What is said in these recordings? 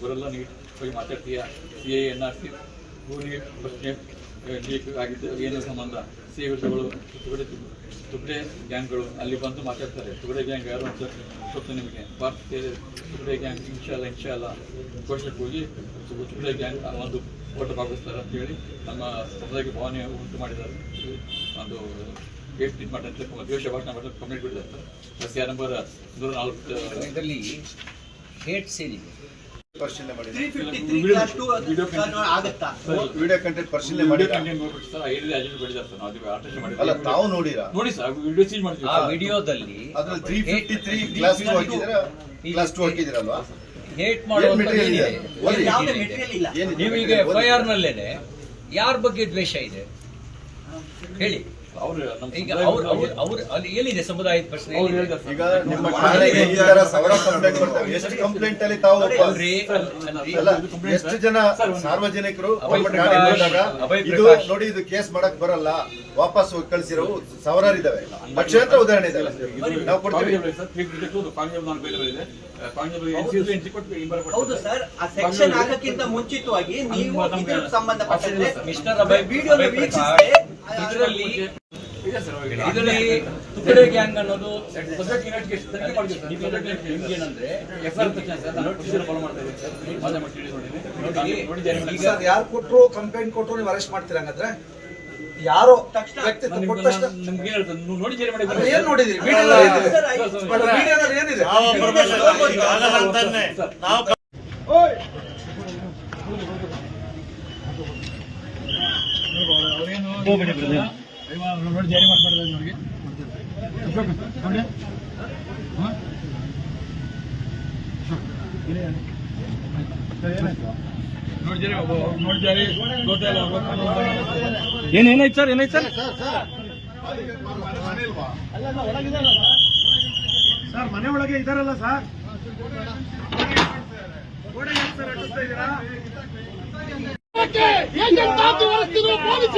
ಬರಲ್ಲ ನೀಟ್ ಹೋಗಿ ಮಾತಾಡ್ತೀಯ CA NRC ಭೂಮಿ ಪ್ರಶ್ನೆ ಲೀಕ್ ಆಗಿದ್ದು ಏನು ಸಂಬಂಧ CA ವಿರುದ್ಧಗಳು ತುಕಡೆ ಗ್ಯಾಂಗ್ಗಳು ಅಲ್ಲಿ ಬಂದು ಮಾತಾಡ್ತಾರೆ. ತುಕಡೆ ಗ್ಯಾಂಗ್ ಯಾರು ಅಂತ ಗೊತ್ತು ನಿಮಗೆ? ಭಾರತೀಯ ತುಕಡೆ ಗ್ಯಾಂಗ್ ಇನ್ಶಾಲ್ಲ ಘೋಷಕ್ಕೆ ಹೋಗಿ ತುಕಡೆ ಗ್ಯಾಂಗ್ ಒಂದು ಓಟ ಭಾಗಿಸ್ತಾರೆ ಅಂತೇಳಿ ನಮ್ಮ ಸಮುದಾಯಕ್ಕೆ ಭಾವನೆ ಉಂಟು ಮಾಡಿದ್ದಾರೆ. ಒಂದು ಗೇಟ್ ಇದು ಮಾಡಿ ದ್ವೇಷ ಭಾಷಣ ಮಾಡಿ ಕಂಪ್ಲೇಂಟ್ ಬಿಟ್ಟಿದ್ದಾರೆ. SR ನಂಬರ್ 104 ಇದರಲ್ಲಿ ಡೇಟ್ಸ್ ಏನಿದೆ ಪರಿಶೀಲನೆ ಮಾಡಿ ವಿಡಿಯೋ ಕಂಟೆಂಟ್ ಪರಿಶೀಲನೆ ಮಾಡಿ ಅಲ್ಲ ತಾವು ನೋಡಿರಾ? ನೋಡಿ ಸರ್ ವಿಡಿಯೋ ಚೇಂಜ್ ಮಾಡ್ತೀವಿ. ಆ ವಿಡಿಯೋದಲ್ಲಿ ಅದ್ರಲ್ಲಿ 353 ಕ್ಲಾಸ್ 2 ಹಾಕಿದ್ದೀರಾ? ಕ್ಲಾಸ್ 2 ಹಾಕಿದ್ದೀರಲ್ವಾ? ಹೇಟ್ ಮಾಡುವಂತ ನೀವೀಗ FIR ನಲ್ಲೇನೆ ಯಾರ ಬಗ್ಗೆ ದ್ವೇಷ ಇದೆ ಹೇಳಿ. ಈಗ ಅವ್ರು ಅಲ್ಲಿ ಏನಿದೆ ಸಮುದಾಯದ ಪ್ರಶ್ನೆ? ಈಗ ನಿಮ್ಮ ಠಾಣೆಗೆ ಈ ತರ ಸಾವಿರ ಕಂಪ್ಲೇಂಟ್ ಬರ್ತವೆ. ಎಷ್ಟು ಕಂಪ್ಲೇಂಟ್ ಅಲ್ಲಿ ತಾವು ಎಷ್ಟು ಜನ ಸಾರ್ವಜನಿಕರು ಇದು ನೋಡಿ ಇದು ಕೇಸ್ ಮಾಡಕ್ ಬರಲ್ಲ ವಾಪಸ್ ಕಳಿಸಿರೋ ಸಾವಿರಾರು ಇದಾವೆ, ಲಕ್ಷಾಂತರ ಉದಾಹರಣೆ ಇದಾವೆ. ನಾವು ಕೊಡ್ತೀವಿ. ಹೌದು ಸರ್, ಆ ಸೆಕ್ಷನ್ ಹಾಕಕ್ಕಿಂತ ಮುಂಚಿತವಾಗಿ ನೀವು ಇದಕ್ಕೆ ಸಂಬಂಧಪಟ್ಟಂತೆ ಮಿಸ್ಟರ್ ಅಭಯ್ ಇದರಲ್ಲಿ ತುಕಡೆ ಗ್ಯಾಂಗ್ ಅನ್ನೋದು ಏನಂದ್ರೆ ಯಾರು ಕೊಟ್ಟರು ಕಂಪ್ಲೇಂಟ್ ಕೊಟ್ಟರು ನೀವು ಅರೆಸ್ಟ್ ಮಾಡ್ತೀರಾ? ಹಂಗಾದ್ರೆ ಯಾರೋ ವ್ಯಕ್ತಿ ಕೊಟ್ಟ ತಕ್ಷಣ ನಿಮ್ಗೆ ನೋಡಿ ಏನ್ ನೋಡಿದ್ರಿ? ಏನಿದೆ? ನೋಡಿ ಜಾರಿ ಮಾಡ್ಬಾರ್ದು ಅವ್ರಿಗೆ ನೋಡಿ ಜಾರಿ ಏನಾಯ್ತು ಸರ್? ಏನಾಯ್ತು ಸರ್? ಸರ್ ಮನೆ ಒಳಗೆ ಇದಾರಲ್ಲ ಸರ್, ಪೊಲೀಸ್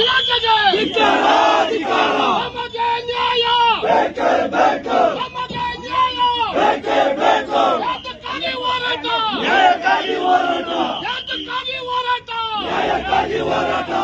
ಇಲಾಖೆಗೆ ನಮಗೆ ನ್ಯಾಯ ಯಾತಕ್ಕಾಗಿ ಹೋರಾಟ?